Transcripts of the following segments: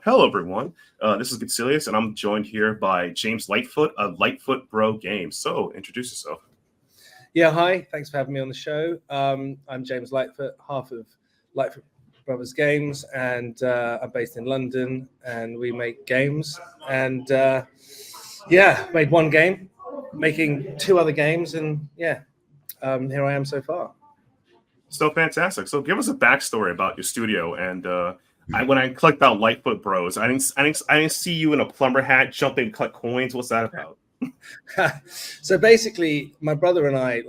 Hello, everyone. This is Getselious, and I'm joined here by James Lightfoot of Lightfoot Bros Games. So, introduce yourself. Yeah, hi. Thanks for having me on the show. I'm James Lightfoot, half of Lightfoot Brothers Games, and I'm based in London, and we make games. And made one game, making two other games, and here I am so far. So fantastic. So, give us a backstory about your studio. And when I clicked out Lightfoot Bros, I didn't see you in a plumber hat jumping to collect coins. What's that about? So basically, my brother and I,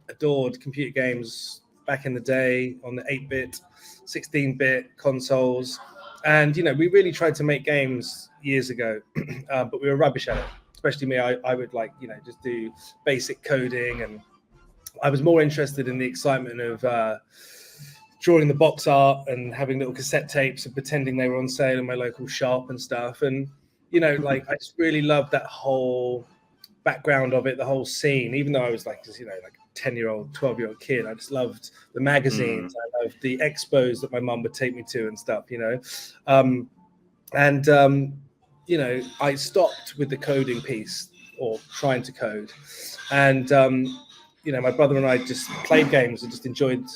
adored computer games back in the day on the 8-bit, 16-bit consoles. And, we really tried to make games years ago, but we were rubbish at it. Especially me, I would just do basic coding. And I was more interested in the excitement of drawing the box art and having little cassette tapes and pretending they were on sale in my local shop and stuff. And, I just really loved that whole background of it, the whole scene, even though I was like a 10-year-old, 12-year-old kid. I just loved the magazines. I loved the expos that my mum would take me to and stuff, I stopped with the coding piece or trying to code. And, my brother and I just played games and just enjoyed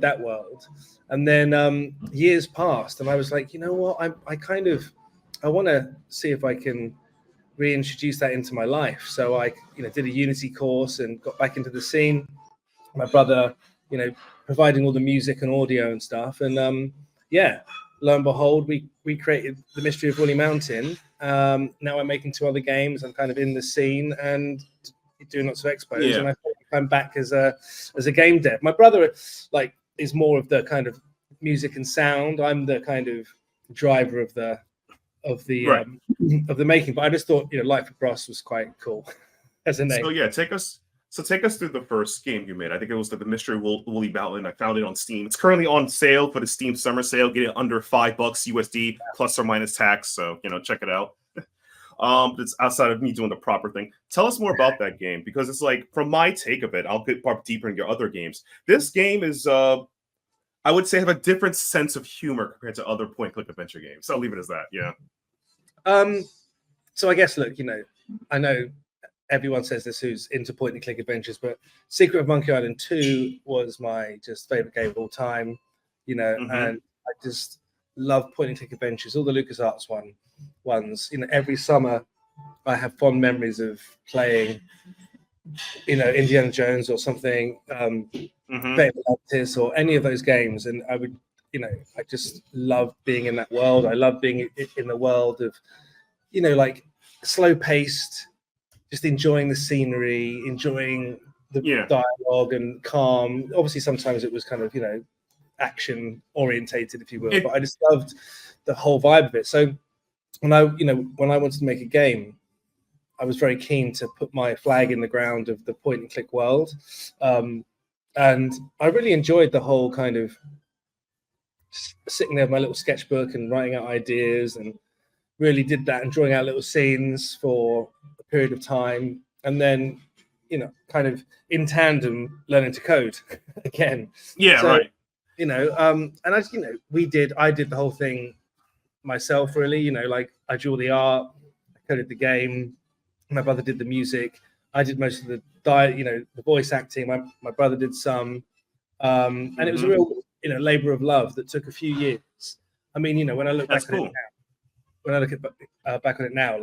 that world. And then years passed and I was like, you know what, I want to see if I can reintroduce that into my life. So I, did a Unity course and got back into the scene. My brother, providing all the music and audio and stuff. And lo and behold, we created the Mystery of Woolley Mountain. Now I'm making two other games. I'm kind of in the scene and doing lots of expos. Yeah. And I thought I'm back as a game dev. My brother is more of the kind of music and sound. I'm the kind of driver of the making, but I just thought Lightfoot Bros was quite cool as a name. So take us through the first game you made. I think it was the Mystery Woolley Mountain. I found it on Steam. It's currently on sale for the Steam summer sale. Get it under $5 USD plus or minus tax. So check it out. It's outside of me doing the proper thing. Tell us more about that game, because it's like, from my take of it, I'll get far deeper in your other games. This game is I would say have a different sense of humor compared to other point-click adventure games. So I'll leave it as that. Yeah. So I guess, look, I know everyone says this who's into point-and-click adventures, but Secret of Monkey Island 2 was my just favorite game of all time, and I just love point-and-click adventures, all the LucasArts ones. Every summer I have fond memories of playing, Indiana Jones or something, Atlantis or any of those games, and I would, I just love being in that world. I love being in the world of, slow-paced, just enjoying the scenery, enjoying the dialogue and calm. Obviously, sometimes it was kind of, action-orientated, if you will, but I just loved the whole vibe of it. So when I wanted to make a game, I was very keen to put my flag in the ground of the point-and-click world. And I really enjoyed the whole kind of sitting there with my little sketchbook and writing out ideas, and really did that and drawing out little scenes for a period of time. And then, kind of in tandem, learning to code again. Yeah, so, right. And I did the whole thing myself, really. I drew the art, I coded the game. My brother did the music. I did most of the voice acting. My brother did some. And it was a real, labor of love that took a few years. I mean, when I look back on it now, back on it now,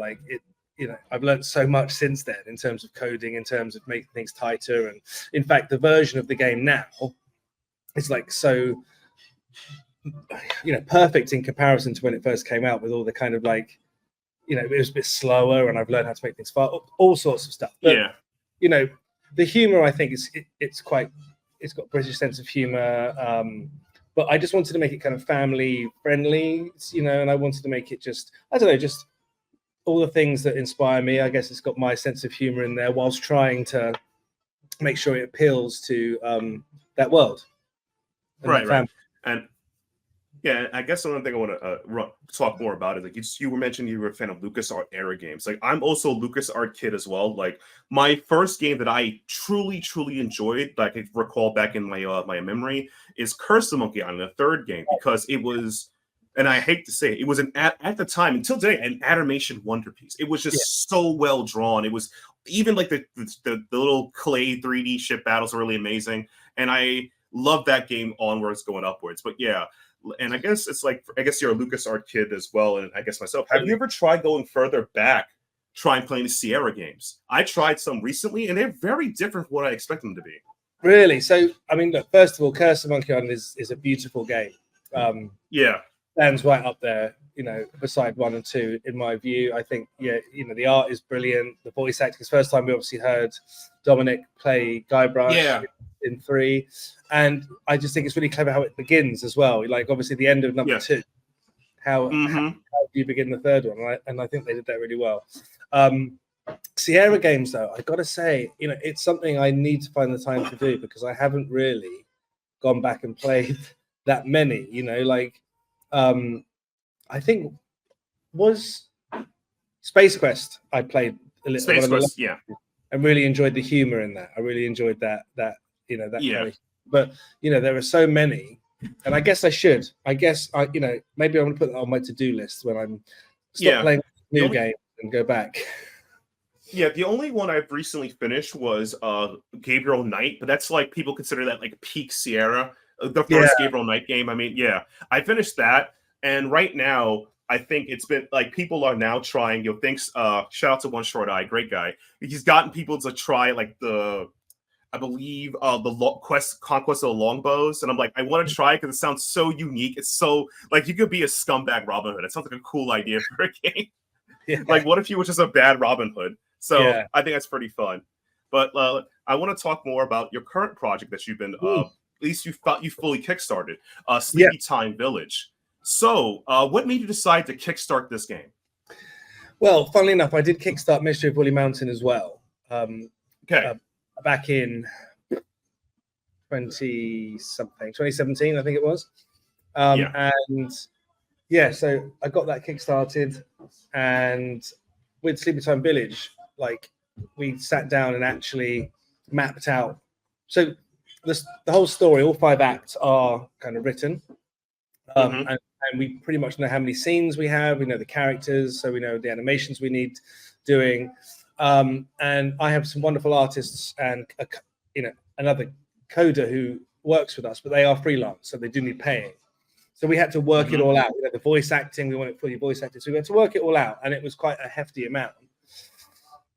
I've learned so much since then in terms of coding, in terms of making things tighter. And in fact, the version of the game now is so, perfect in comparison to when it first came out, with all the kind of it was a bit slower, and I've learned how to make things fast, all sorts of stuff. But, the humor, I think it's got British sense of humor. But I just wanted to make it kind of family friendly, and I wanted to make it just all the things that inspire me. I guess it's got my sense of humor in there, whilst trying to make sure it appeals to that world. Right. And yeah, I guess another thing I want to talk more about is you were mentioning you were a fan of LucasArts era games. I'm also a LucasArts kid as well. My first game that I truly enjoyed, that I could recall back in my my memory, is Curse of Monkey Island, the third game, because it was and I hate to say it, it was at the time until today an animation wonder piece. It was just so well drawn. It was even like the little clay 3D ship battles were really amazing, and I love that game onwards going upwards. But yeah, and I guess it's like I guess you're a LucasArts kid as well, and I guess myself. Have you ever tried going further back, trying playing the Sierra games? I tried some recently, and they're very different from what I expect them to be. Really? So, I mean, look, first of all, Curse of Monkey Island is a beautiful game. Stands right up there, beside 1 and 2, in my view. I think, the art is brilliant. The voice acting is first time we obviously heard Dominic play Guybrush in 3. And I just think it's really clever how it begins as well. Like, obviously, the end of number 2, how you begin the third one, right? And I think they did that really well. Sierra games, though, I got to say, it's something I need to find the time to do because I haven't really gone back and played that many. I think was Space Quest. I played a little. Space Quest, and really enjoyed the humor in that. I really enjoyed that. Kind of, but there are so many, and I guess I should. I guess maybe I'm gonna put that on my to-do list when I'm playing new games and go back. Yeah, the only one I've recently finished was Gabriel Knight, but that's like people consider that like peak Sierra, the first Gabriel Knight game. I mean, I finished that, and right now I think it's been like people are now trying. Thanks, shout out to One Short Eye, great guy. He's gotten people to try like I believe the Conquest of the Longbows, and I'm like, I want to try it because it sounds so unique. It's so like you could be a scumbag Robin Hood. It sounds like a cool idea for a game. Like, what if you were just a bad Robin Hood? So I think that's pretty fun. But I want to talk more about your current project that you've been, at least you thought you fully kickstarted, Sleepytime Village. So what made you decide to kickstart this game? Well, funnily enough, I did kickstart Mystery of Woolley Mountain as well. Back in 2017, I think it was. So I got that kickstarted, and with Sleepytime Village, like we sat down and actually mapped out. So the whole story, all 5 acts are kind of written, and we pretty much know how many scenes we have. We know the characters, so we know the animations we need doing. And I have some wonderful artists and another coder who works with us, but they are freelance, so they do need paying. So we had to work it all out. The voice acting, we wanted fully voice acted, so we had to work it all out, and it was quite a hefty amount.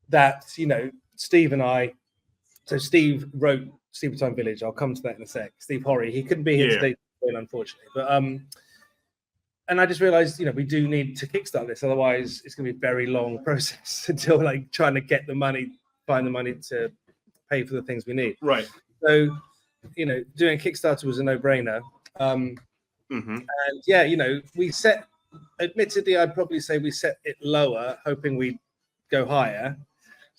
That Steve and I. So Steve wrote Sleepytime Village. I'll come to that in a sec. Steve Horry, he couldn't be here today, unfortunately. But and I just realized, we do need to kickstart this. Otherwise, it's going to be a very long process until trying to get the money, find the money to pay for the things we need. Right. So, doing Kickstarter was a no-brainer. And we set. Admittedly, I'd probably say we set it lower, hoping we'd go higher.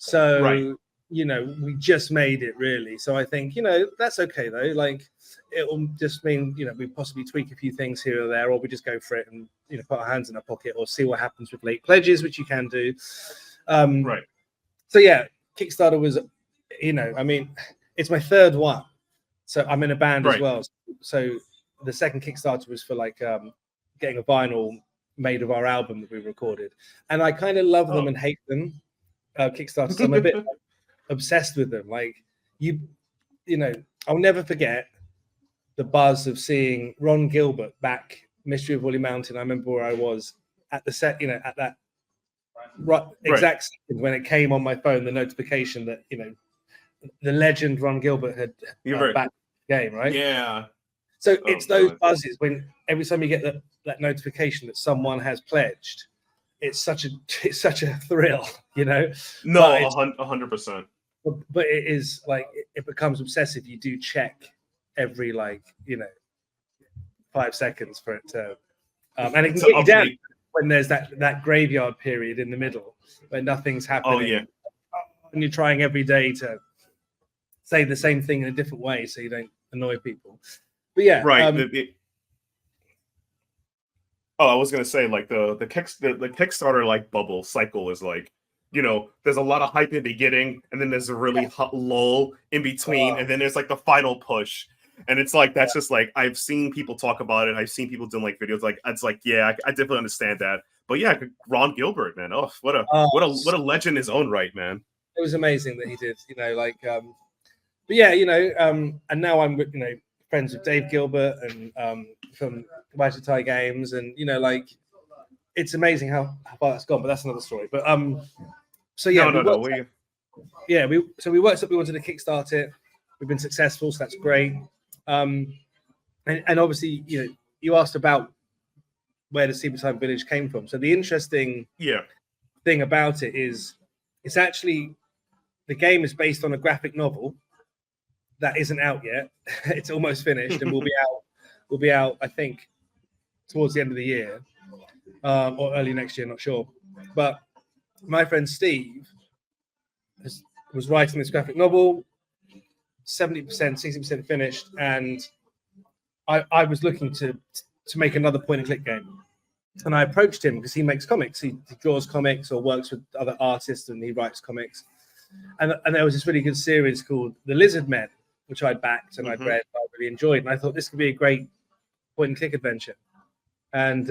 So, we just made it really. So I think, that's okay though. Like, it will just mean, we possibly tweak a few things here or there, or we just go for it and, put our hands in our pocket or see what happens with late pledges, which you can do. So Kickstarter was, it's my third one. So I'm in a band as well. So the second Kickstarter was for getting a vinyl made of our album that we recorded. And I kind of love them and hate them. Kickstarters. I'm a bit obsessed with them. I'll never forget the buzz of seeing Ron Gilbert back Mystery of Woolley Mountain. I remember where I was at the set, at that exact second when it came on my phone, the notification that, the legend Ron Gilbert had back the game, right? Yeah. So it's those buzzes when every time you get that notification that someone has pledged, it's such a thrill, No, 100%. But it is it becomes obsessive. You do check every 5 seconds for it to, and it can get you down when there's that graveyard period in the middle where nothing's happening. And you're trying every day to say the same thing in a different way so you don't annoy people. But I was gonna say the Kickstarter bubble cycle is there's a lot of hype in the beginning, and then there's a really hot lull in between, and then there's the final push. And it's like that's just like I've seen people talk about it. I've seen people doing like videos. Like it's like yeah, I definitely understand that. But yeah, Ron Gilbert, man. Oh, what a legend in his own right, man. It was amazing that he did. But yeah, and now I'm friends with Dave Gilbert and from Wajita Games, and it's amazing how far that's gone. But that's another story. But so yeah, we worked up. We wanted to kickstart it. We've been successful, so that's great. And obviously, you asked about where the Sleepytime Village came from. So the interesting thing about it is it's actually the game is based on a graphic novel that isn't out yet. It's almost finished and will be out, I think, towards the end of the year or early next year, not sure. But my friend Steve was writing this graphic novel, 70%, 60% finished, and I was looking to make another point-and-click game. And I approached him because he makes comics. He draws comics or works with other artists, and he writes comics. And there was this really good series called The Lizard Men, which I backed and I'd read, I really enjoyed. And I thought this could be a great point-and-click adventure. And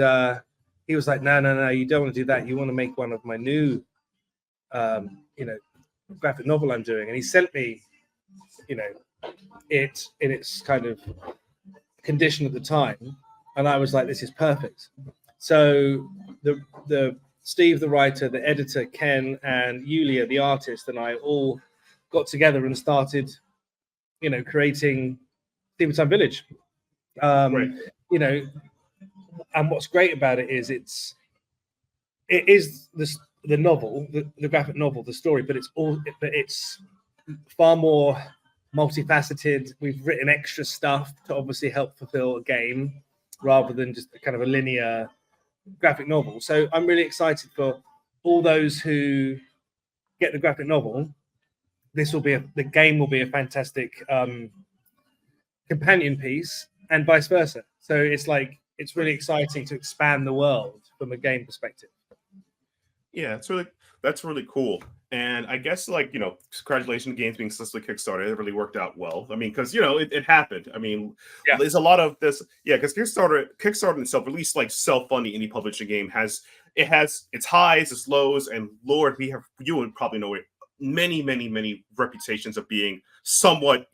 he was like, no, you don't want to do that. You want to make one of my new, graphic novel I'm doing. And he sent me, it in its kind of condition at the time. And I was like, this is perfect. So the Steve, the writer, the editor, Ken, and Yulia, the artist, and I all got together and started, creating Sleepytime Village. Right. And what's great about it is it is the novel, the graphic novel, the story, but it's far more multifaceted. We've written extra stuff to obviously help fulfill a game rather than just kind of a linear graphic novel. So I'm really excited for all those who get the graphic novel. The game will be a fantastic companion piece, and vice versa. So it's really exciting to expand the world from a game perspective. Yeah, that's really cool. And I guess congratulations, games being successfully kickstarted. It really worked out well. I mean, because it happened. I mean, there's a lot of this. Yeah, because Kickstarter itself, at least self-funding indie publishing game, has its highs, its lows, and Lord, you would probably know it. Many reputations of being somewhat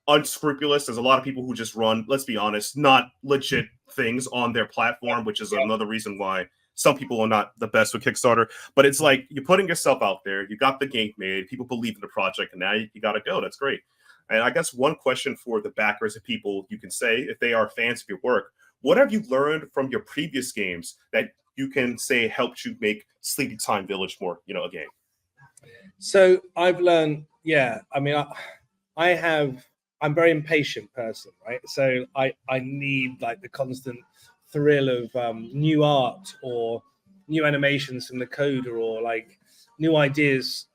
unscrupulous. There's a lot of people who just run, let's be honest, not legit things on their platform, which is another reason why some people are not the best with Kickstarter. But it's like you're putting yourself out there. You got the game made. People believe in the project, and now you got to go. That's great. And I guess one question for the backers and people you can say, if they are fans of your work, what have you learned from your previous games that you can say helped you make Sleepytime Village more, a game? So I've learned, I mean, I'm a very impatient person, right? So I need the constant thrill of new art or new animations from the coder or new ideas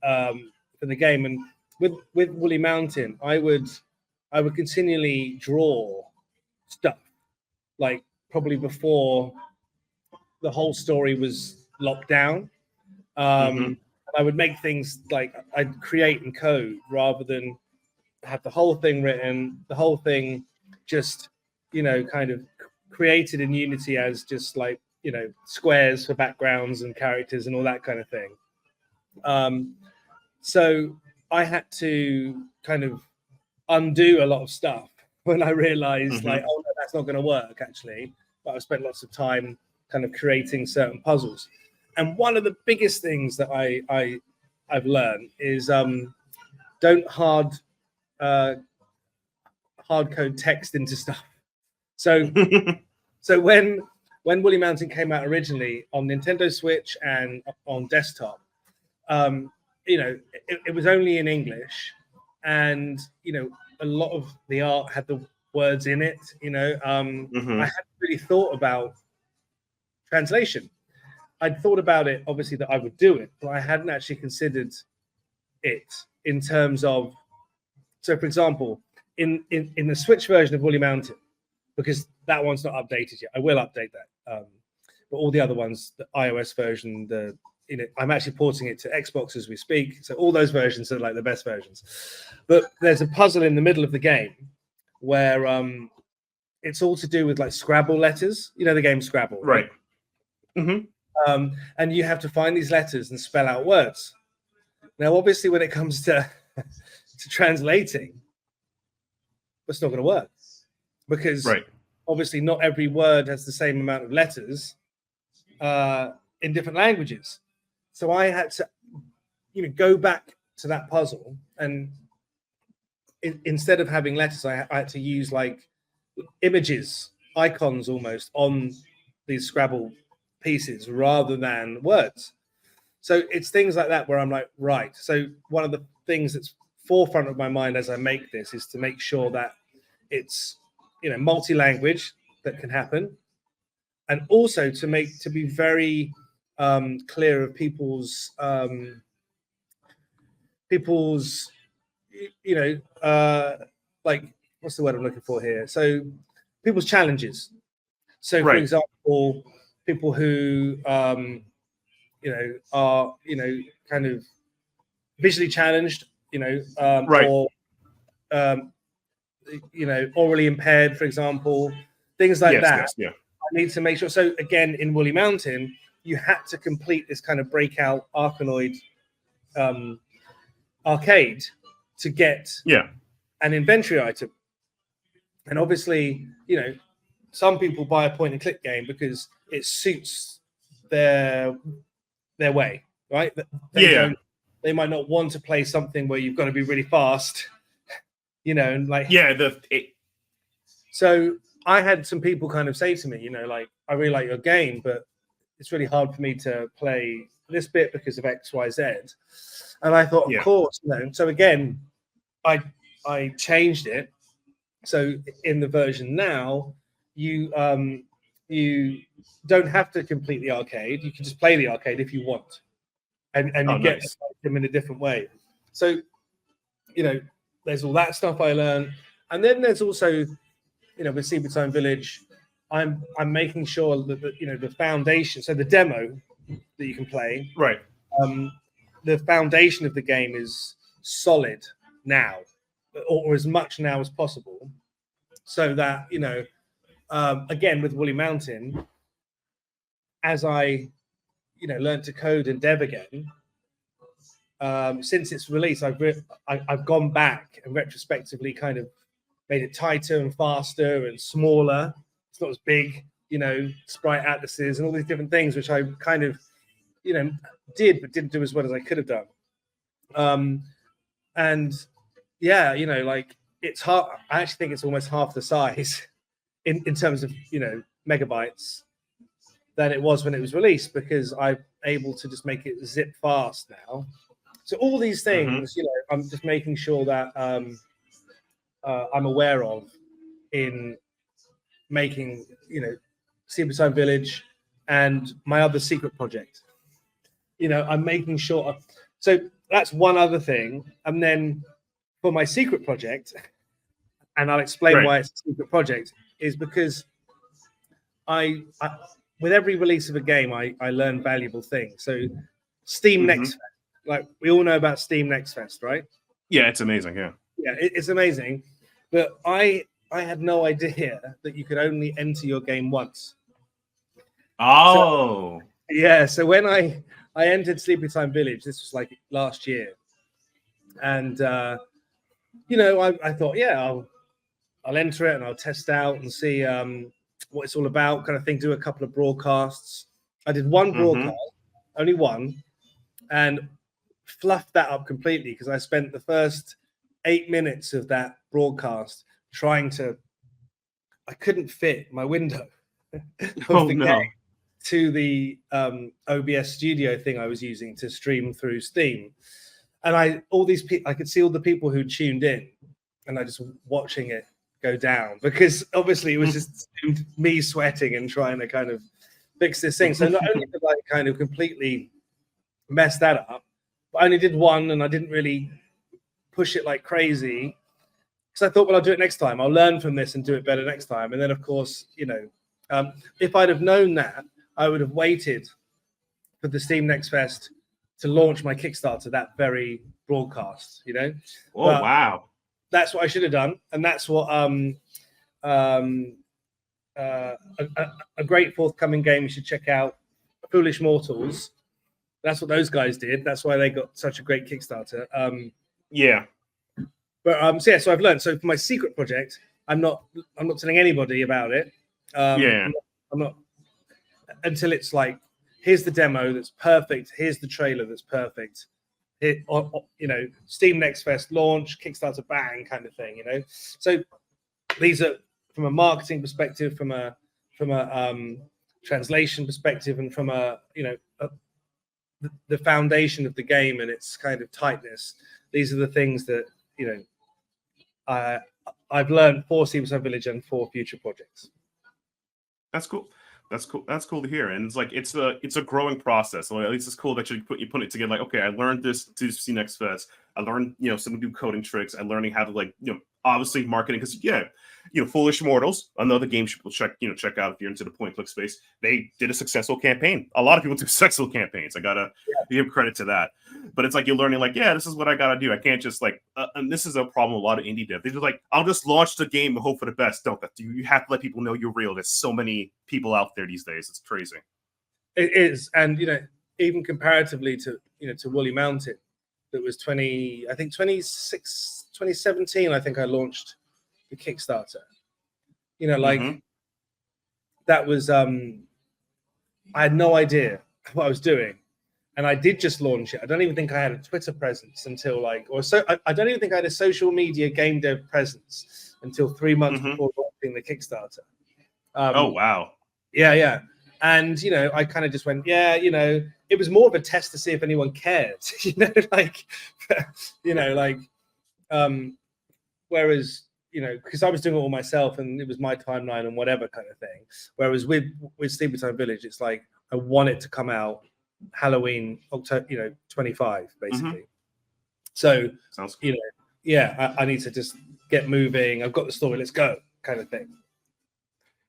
for the game. And with Woolley Mountain, I would continually draw stuff, probably before the whole story was locked down. I would make things I'd create and code rather than have the whole thing written, the whole thing just, kind of created in Unity as just squares for backgrounds and characters and all that kind of thing. So I had to kind of undo a lot of stuff when I realized oh no, that's not going to work actually. But I've spent lots of time kind of creating certain puzzles. And one of the biggest things that I've learned is don't hard code text into stuff. So when Woolley Mountain came out originally on Nintendo Switch and on desktop, it was only in English, and a lot of the art had the words in it. I hadn't really thought about translation. I'd thought about it, obviously, that I would do it, but I hadn't actually considered it in terms of. So, for example, in the Switch version of Woolley Mountain, because that one's not updated yet, I will update that. But all the other ones, the iOS version, I'm actually porting it to Xbox as we speak. So all those versions are the best versions. But there's a puzzle in the middle of the game where it's all to do with like Scrabble letters. You know the game Scrabble, right? And you have to find these letters and spell out words. Now, obviously, when it comes to translating, it's not going to work because obviously not every word has the same amount of letters in different languages. So I had to, go back to that puzzle, and instead of having letters, I had to use like images, icons almost on these Scrabble pieces rather than words. So it's things like that where I'm like, right. So one of the things that's forefront of my mind as I make this is to make sure that it's, multi-language that can happen, and also to be very clear of people's like, what's the word I'm looking for here? So people's challenges. So for example, people who are kind of visually challenged, or orally impaired, for example, things like that. I need to make sure. So again, in Woolley Mountain, you had to complete this kind of breakout Arkanoid arcade to get an inventory item. And obviously, some people buy a point and click game because it suits their way, right? They might not want to play something where you've got to be really fast, and like So I had some people kind of say to me, like, I really like your game, but it's really hard for me to play this bit because of X, Y, Z. And I thought, of course, So again, I changed it. So in the version now, you don't have to complete the arcade. You can just play the arcade if you want, and you get them in a different way. So, there's all that stuff I learned, and then there's also, with Sleepytime Village, I'm making sure that the foundation, so the demo that you can play, the foundation of the game is solid now, or as much now as possible, so that again with Woolley Mountain, as I learned to code and dev again, since its release, I've gone back and retrospectively kind of made it tighter and faster and smaller. It's not as big, sprite atlases and all these different things, which I kind of did, but didn't do as well as I could have done. Like, it's hard. I actually think it's almost half the size in terms of megabytes than it was when it was released, because I'm able to just make it zip fast now. So all these things, I'm just making sure that I'm aware of in making, Sleepytime Village and my other secret project. I'm making sure. So that's one other thing. And then for my secret project, and I'll explain why it's a secret project, is because I with every release of a game, I learn valuable things. So Steam Next Fest, like we all know about Steam Next Fest, right? Yeah, it's amazing. Yeah, it's amazing. But I had no idea that you could only enter your game once. Oh. So when I entered Sleepytime Village, this was like last year. And, I thought, I'll enter it and I'll test out and see what it's all about, kind of thing, do a couple of broadcasts. I did one broadcast, only one, and fluffed that up completely because I spent the first 8 minutes of that broadcast I couldn't fit my window of the game to the OBS studio thing I was using to stream through Steam. And I could see all the people who tuned in, and I just watching it go down, because obviously it was just me sweating and trying to kind of fix this thing. So not only did I kind of completely mess that up, but I only did one, and I didn't really push it like crazy. So I thought, well, I'll do it next time. I'll learn from this and do it better next time. And then, of course, if I'd have known that, I would have waited for the Steam Next Fest to launch my Kickstarter that very broadcast, Oh, wow. that's what I should have done, and that's what a great forthcoming game you should check out, Foolish Mortals. That's what those guys did. That's why they got such a great Kickstarter. So I've learned. So for my secret project, I'm not telling anybody about it. I'm not until it's like, here's the demo that's perfect. Here's the trailer that's perfect. Steam Next Fest launch, Kickstarter bang kind of thing. So these are from a marketing perspective, from a translation perspective, and from the foundation of the game and its kind of tightness. These are the things that I've learned for Sleepytime Village and for future projects. That's cool. That's cool to hear. And it's like it's a growing process. So at least it's cool that you put it together. Like, okay, I learned this to see Next Fest. I learned some new coding tricks. I'm learning how to obviously marketing, because Foolish Mortals, another game people check out if you're into the point click space. They did a successful campaign. A lot of people do successful campaigns. I gotta give credit to that. But it's like you're learning, this is what I gotta do. I can't just and this is a problem with a lot of indie dev. They're just I'll just launch the game and hope for the best. Don't you have to let people know you're real. There's so many people out there these days. It's crazy. It is, and even comparatively to Woolley Mountain, that was 2017. I think I launched the Kickstarter. That was I had no idea what I was doing, and I did just launch it. I don't even think I had a Twitter presence until I don't even think I had a social media game dev presence until 3 months before launching the Kickstarter. Oh wow. Yeah. And I kind of just went, it was more of a test to see if anyone cared. Whereas because I was doing it all myself and it was my timeline and whatever kind of thing. Whereas with Sleepytime Village, it's like I want it to come out Halloween, October, 25 basically. So sounds cool. I need to just get moving. I've got the story. Let's go, kind of thing.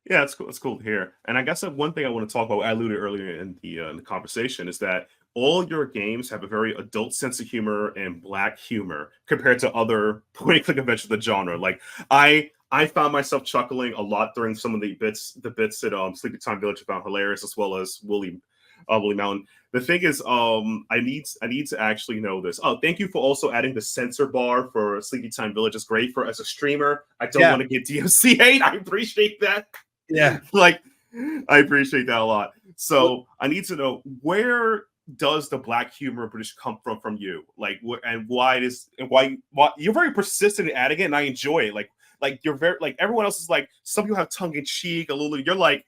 Yeah, it's cool. It's cool to hear. And I guess one thing I want to talk about, I alluded earlier in the conversation, is that all your games have a very adult sense of humor and black humor compared to other point-and-click conventions of the genre. Like I found myself chuckling a lot during some of the bits at Sleepytime Village. I found hilarious, as well as Woolley Mountain. The thing is, I need to actually know this. Oh, thank you for also adding the censor bar for Sleepytime Village. It's great for as a streamer. I don't want to get DMC hate. I appreciate that. Yeah, I appreciate that a lot. So I need to know, where does the black humor British come from you? And why you're very persistent in adding it, and I enjoy it. Like you're very everyone else is some people have tongue in cheek a little. You're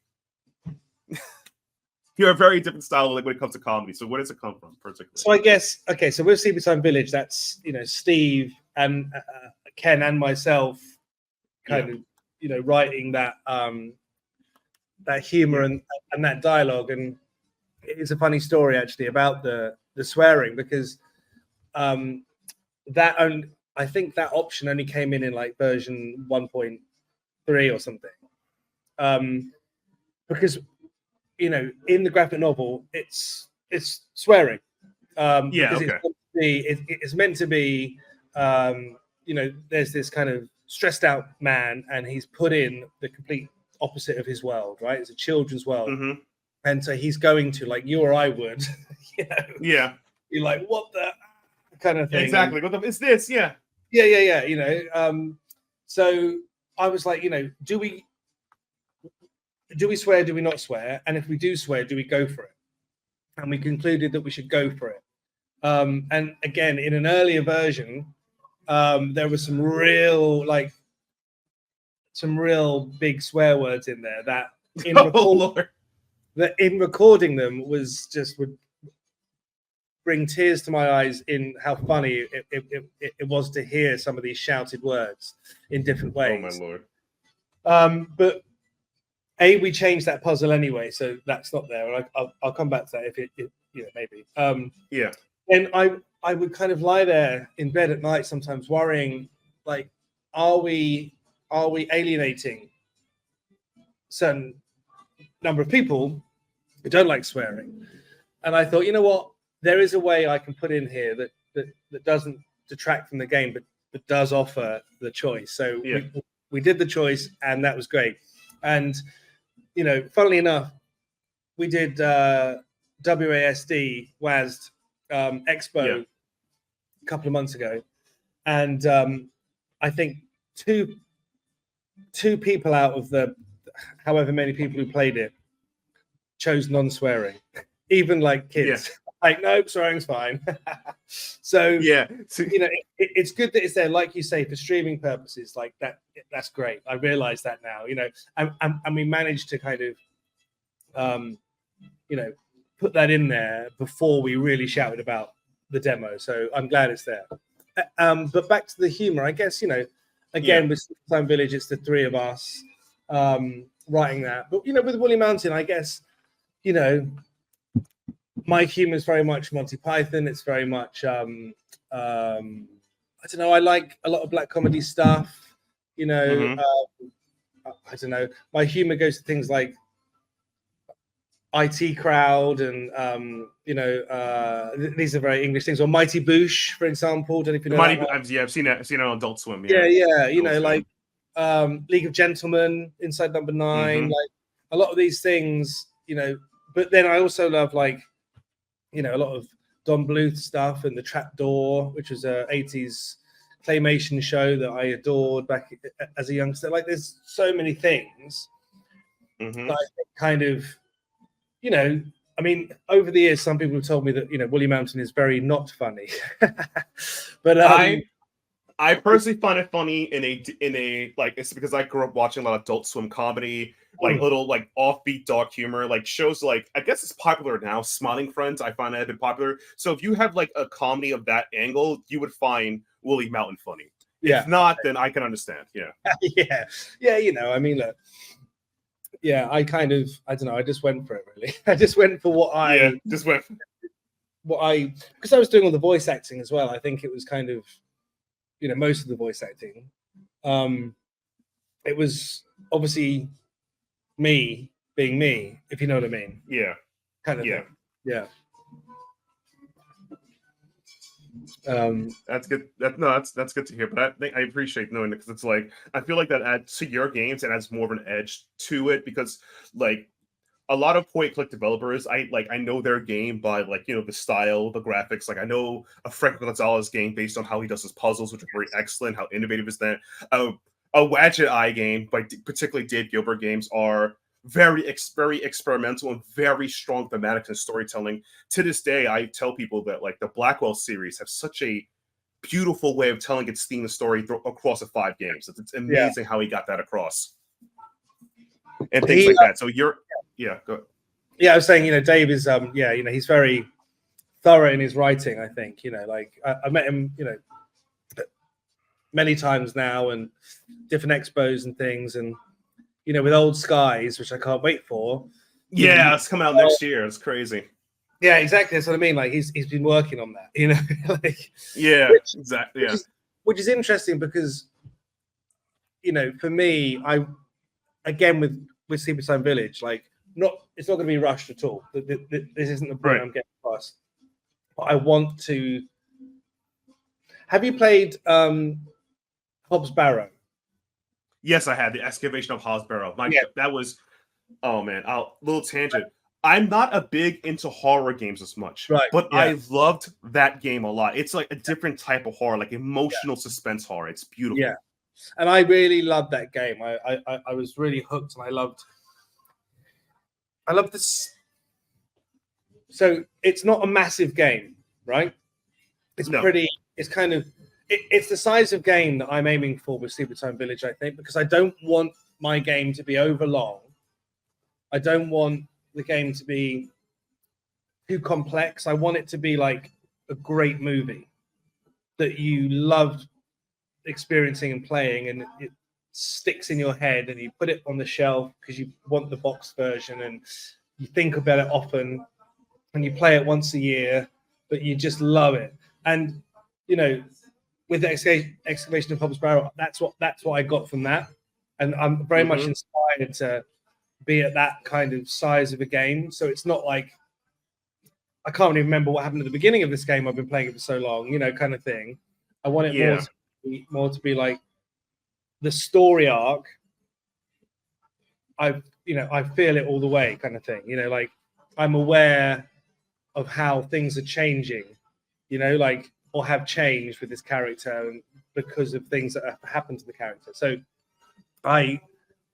you're a very different style when it comes to comedy. So where does it come from particularly? So I guess so with Sleepytime Village, that's Steve and Ken and myself kind of writing that that humor and that dialogue. And it's a funny story actually about the swearing, because I think that option only came in version 1.3 or something, because in the graphic novel it's swearing, it's meant to be there's this kind of stressed out man, and he's put in the complete opposite of his world, right? It's a children's world. And so he's going to, like you or I would, Yeah. You're like, what the kind of thing. Exactly. What the is this? Yeah. Yeah. So I was like, do we swear? Do we not swear? And if we do swear, do we go for it? And we concluded that we should go for it. And again, in an earlier version, there was some real big swear words in there that in recording them would bring tears to my eyes in how funny it was to hear some of these shouted words in different ways. Oh my Lord. But we changed that puzzle anyway, so that's not there. I'll come back to that if maybe. Yeah. And I would kind of lie there in bed at night sometimes worrying, are we alienating certain number of people who don't like swearing? And I thought, you know what, there is a way I can put in here that doesn't detract from the game, but that does offer the choice. So Yeah. we did the choice, and that was great. And funnily enough, we did WASD Expo a couple of months ago, and I think two people out of the however many people who played it chose non-swearing, even like kids. Yeah. Like, nope, swearing's fine. So it's good that it's there, like you say, for streaming purposes. Like that, that's great. I realize that now. And we managed to kind of put that in there before we really shouted about the demo. So I'm glad it's there. But back to the humor, I guess, again, with Sleepytime Village, it's the three of us writing that. But, with Woolley Mountain, I guess, my humor is very much Monty Python. It's very much, I don't know, I like a lot of black comedy stuff. I don't know. My humor goes to things like IT Crowd and these are very English things, or Mighty Boosh, for example. Don't know if you know I've seen it on Adult Swim. Like League of Gentlemen, Inside Number 9, like a lot of these things, but then I also love like a lot of Don Bluth stuff and The Trapdoor, which was a 80s claymation show that I adored back as a youngster. Like there's so many things that I think kind of I mean, over the years, some people have told me that Woolley Mountain is very not funny, but I personally find it funny in a like, it's because I grew up watching a lot of Adult Swim comedy, like little like offbeat dark humor, like shows like, I guess it's popular now. Smiling Friends, I find that a bit popular. So if you have like a comedy of that angle, you would find Woolley Mountain funny. Yeah. If not, then I can understand. Yeah. I mean, look. Yeah, I don't know. I just went for it, really. I just went for because I was doing all the voice acting as well. I think it was kind of, most of the voice acting. It was obviously me being me, if you know what I mean. Yeah. Kind of thing. Yeah. That's good. That's good to hear. But I appreciate knowing it, because it's like, I feel like that adds to your games and adds more of an edge to it, because like a lot of point click developers, I know their game by like the style, the graphics. Like I know a Frank Gonzalez game based on how he does his puzzles, which are very excellent. How innovative is that? A Wadget Eye game by particularly Dave Gilbert games are very experimental and very strong thematics and storytelling. To this day, I tell people that like the Blackwell series have such a beautiful way of telling its theme and story across the 5 games. It's amazing how he got that across and things like that. So go ahead. Yeah, I was saying, Dave is he's very thorough in his writing. I think I met him many times now and different expos and things, and with Old Skies, which I can't wait for. Yeah, it's coming out next year. It's crazy. Yeah, exactly. That's what I mean. Like he's been working on that, exactly. Yeah. Which is interesting because, for me, again with Sleepytime Village, like it's not going to be rushed at all. This isn't the point I'm getting across. But I want to. Have you played Hobbs Barrow? Yes, I had the Excavation of Hobbs Barrow. That was, oh man, little tangent. I'm not a big into horror games as much, but I loved that game a lot. It's like a different type of horror, like emotional suspense horror. It's beautiful. Yeah, and I really loved that game. I was really hooked, and I loved this. So it's not a massive game, right? It's kind of. It's the size of game that I'm aiming for with Sleepytime Village, I think, because I don't want my game to be over long. I don't want the game to be too complex. I want it to be like a great movie that you loved experiencing and playing, and it sticks in your head, and you put it on the shelf because you want the box version, and you think about it often, and you play it once a year, but you just love it. And with the Excavation of Hobbs Barrow, that's what I got from that, and I'm very much inspired to be at that kind of size of a game. So it's not like I can't even remember what happened at the beginning of this game. I've been playing it for so long, kind of thing. I want it more to more to be like the story arc. I feel it all the way, kind of thing. Like I'm aware of how things are changing, like or have changed with this character, and because of things that have happened to the character. So I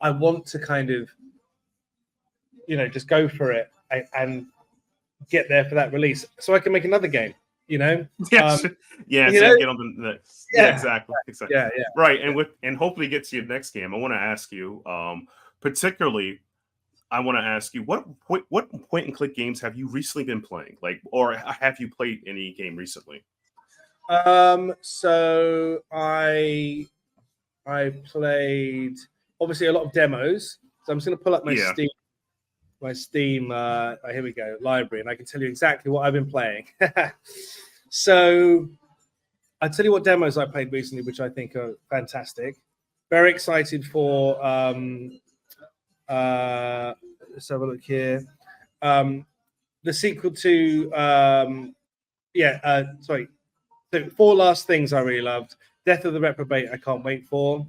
want to kind of just go for it and get there for that release, so I can make another game. Yes. So get on the next. Yeah, exactly. Yeah. Right, and hopefully get to your next game. I want to ask you, particularly, what point and click games have you recently been playing? Like, or have you played any game recently? So I played obviously a lot of demos. So I'm just going to pull up my Steam. Here we go, library, and I can tell you exactly what I've been playing. So I'll tell you what demos I played recently, which I think are fantastic. Very excited for. Let's have a look here. The sequel to So 4 Last Things I really loved. Death of the Reprobate I can't wait for.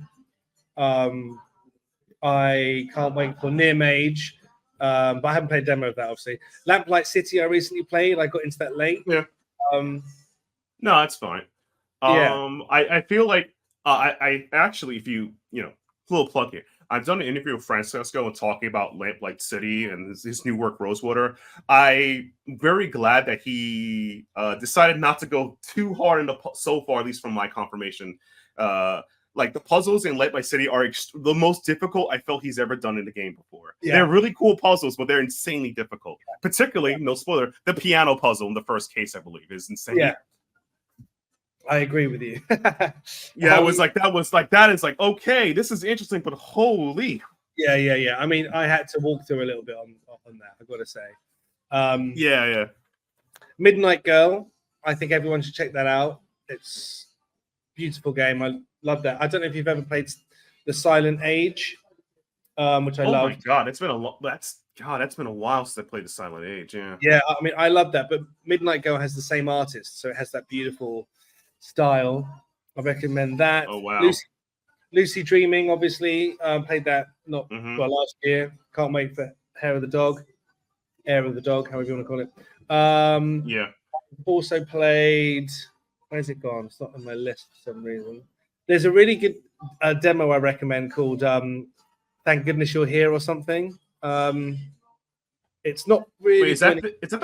I can't wait for Near Mage. But I haven't played a demo of that, obviously. Lamplight City I recently played. I got into that late. Yeah. No, that's fine. I feel like I actually, if you little plug here. I've done an interview with Francesco and talking about Lamplight City and his new work, Rosewater. I'm very glad that he decided not to go too hard so far, at least from my confirmation. Like the puzzles in Lamplight City are the most difficult I felt he's ever done in the game before. Yeah. They're really cool puzzles, but they're insanely difficult. Particularly, no spoiler, the piano puzzle in the first case, I believe, is insane. Yeah. I agree with you. Yeah, that is like, okay, this is interesting, but holy. Yeah. I mean, I had to walk through a little bit on that, I've got to say. Yeah. Midnight Girl, I think everyone should check that out. It's a beautiful game. I love that. I don't know if you've ever played The Silent Age, which I love. Oh my God, it's been that's been a while since I played The Silent Age. Yeah, I mean, I love that. But Midnight Girl has the same artist, so it has that beautiful style. I recommend that. Oh wow. Lucy Dreaming, obviously, played that last year. Can't wait for Hair of the Dog, however you want to call it. Yeah. Also played. Where's it gone? It's not on my list for some reason. There's a really good demo I recommend called "Thank Goodness You're Here" or something. It's not really. Wait, is that I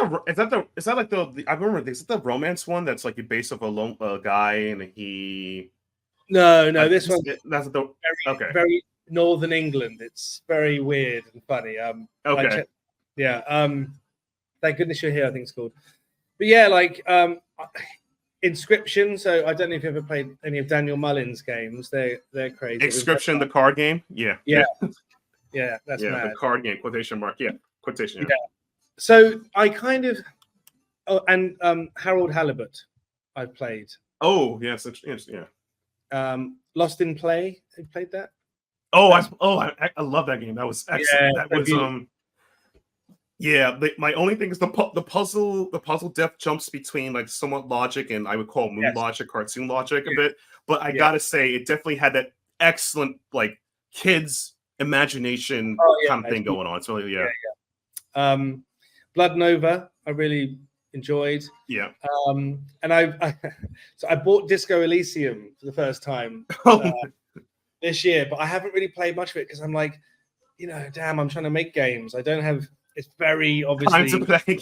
remember this? Is it the romance one that's like the base of a guy and he? No, this one. That's very Northern England. It's very weird and funny. Okay. Thank Goodness You're Here, I think it's called. But yeah, like Inscription. So I don't know if you've ever played any of Daniel Mullins' games. They're crazy. Inscription, the card game. Yeah. That's mad. The card game. Quotation mark. Yeah. Quotation. Yeah. So I kind of Harold Halibut I've played. Oh yes, yeah. Lost in Play. Have you played that? I love that game. That was excellent. Yeah, that was my only thing is the puzzle depth jumps between like somewhat logic and I would call moon logic, cartoon logic a bit. But I gotta say, it definitely had that excellent like kids imagination kind of thing going on. So Blood Nova, I really enjoyed. Yeah. And I bought Disco Elysium for the first time this year, but I haven't really played much of it because I'm like, I'm trying to make games. I don't have. It's very obviously time to play.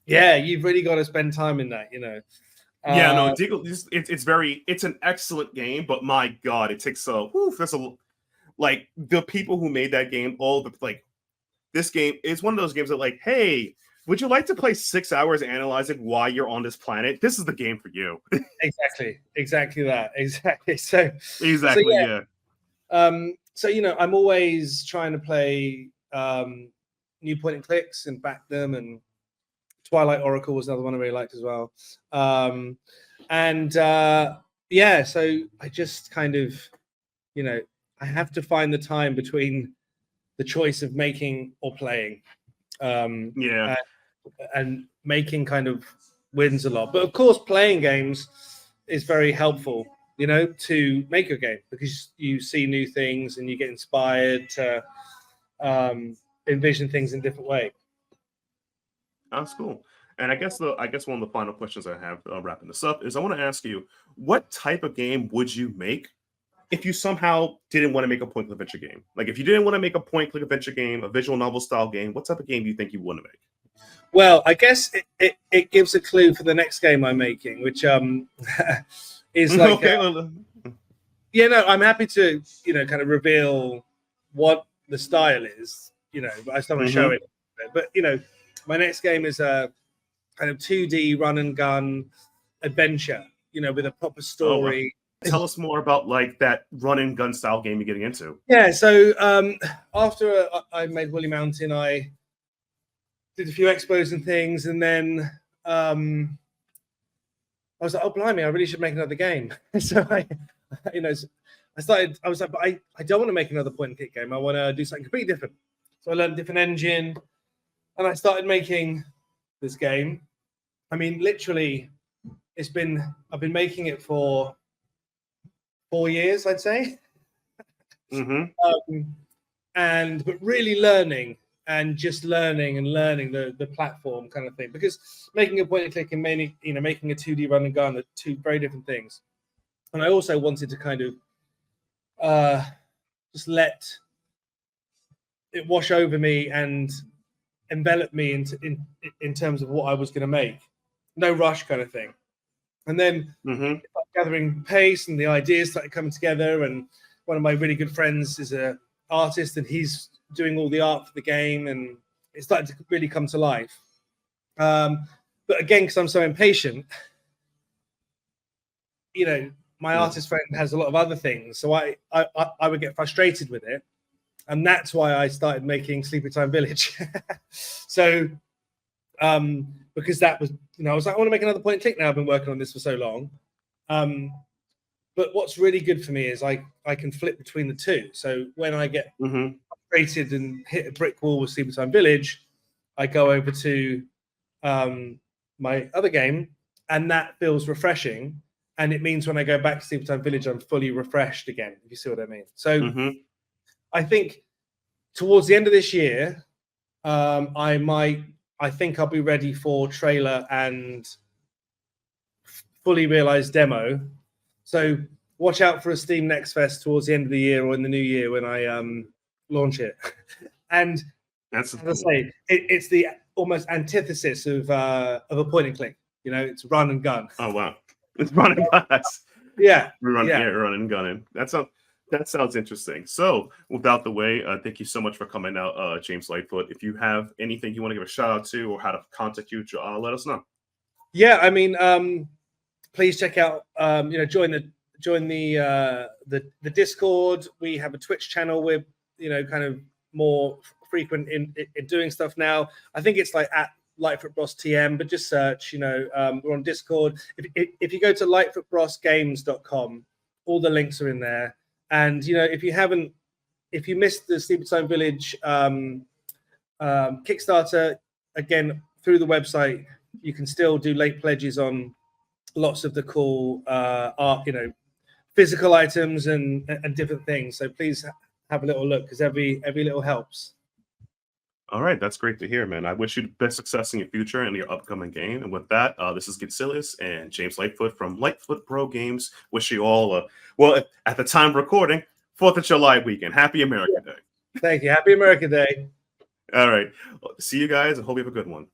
Yeah, you've really got to spend time in that, it's an excellent game, but my God, it takes like the people who made that game, this game is one of those games that like, hey, would you like to play 6 hours analyzing why you're on this planet? This is the game for you. Exactly that. Exactly. So yeah. I'm always trying to play new point and clicks and back them, and Twilight Oracle was another one I really liked as well. So I just kind of, I have to find the time between the choice of making or playing. And making kind of wins a lot. But of course, playing games is very helpful you know, to make your game, because you see new things and you get inspired to envision things in a different way. That's cool. And I guess one of the final questions I have wrapping this up is I want to ask you, what type of game would you make if you somehow didn't want to make a point-click adventure game? Like if you didn't want to make a point-click adventure game, a visual novel style game, what type of game do you think you want to make? Well, I guess it gives a clue for the next game I'm making, which is like, Okay, yeah, no, I'm happy to, you know, kind of reveal what the style is, you know, but I just don't want to show it. But, you know, my next game is a kind of 2D run and gun adventure, you know, with a proper story. Oh, wow. Tell us more about like that run and gun style game you're getting into. Yeah, so after I made Woolley Mountain, I did a few expos and things, and then I was like, oh blimey, I really should make another game. So I was like, but I don't want to make another point and click game. I want to do something completely different. So I learned a different engine, and I started making this game. I mean, literally, I've been making it for 4 years, I'd say. But really learning and just learning the platform kind of thing, because making a point and click and making a 2D run and gun are two very different things. And I also wanted to kind of just let it wash over me and envelop me in terms of what I was going to make. No rush kind of thing. And then gathering pace and the ideas started coming together. And one of my really good friends is an artist, and he's doing all the art for the game, and it started to really come to life. But again, because I'm so impatient, you know, my artist friend has a lot of other things, so I would get frustrated with it, and that's why I started making Sleepytime Village. So because that was, you know, I was like, I want to make another point and click now. I've been working on this for so long. But what's really good for me is I can flip between the two. So when I get frustrated and hit a brick wall with Sleepytime Village, I go over to my other game, and that feels refreshing. And it means when I go back to Sleepytime Village, I'm fully refreshed again, if you see what I mean. So I think towards the end of this year, I think I'll be ready for trailer and fully realized demo. So watch out for a Steam Next Fest towards the end of the year or in the new year when I launch it. And as I say, it's the almost antithesis of a point and click. You know, it's run and gun. Oh wow, it's run and gun. Run and gunning. That sounds interesting. So, without the way, thank you so much for coming out, James Lightfoot. If you have anything you want to give a shout out to or how to contact you, let us know. Yeah, I mean, please check out, join the Discord. We have a Twitch channel. We're, kind of more frequent in doing stuff now. I think it's like at Lightfoot Bros TM, but just search. We're on Discord. If you go to lightfootbrosgames.com, all the links are in there. And if you missed the Sleepytime Village Kickstarter, again through the website, you can still do late pledges on lots of the cool art, physical items and different things. So please have a little look, because every little helps. All right, that's great to hear, man. I wish you the best success in your future and your upcoming game. And with that, this is Getselious and James Lightfoot from Lightfoot Bros Games. Wish you all, at the time of recording, 4th of July weekend. Happy America Day. Thank you. Happy America Day. All right. Well, see you guys, and hope you have a good one.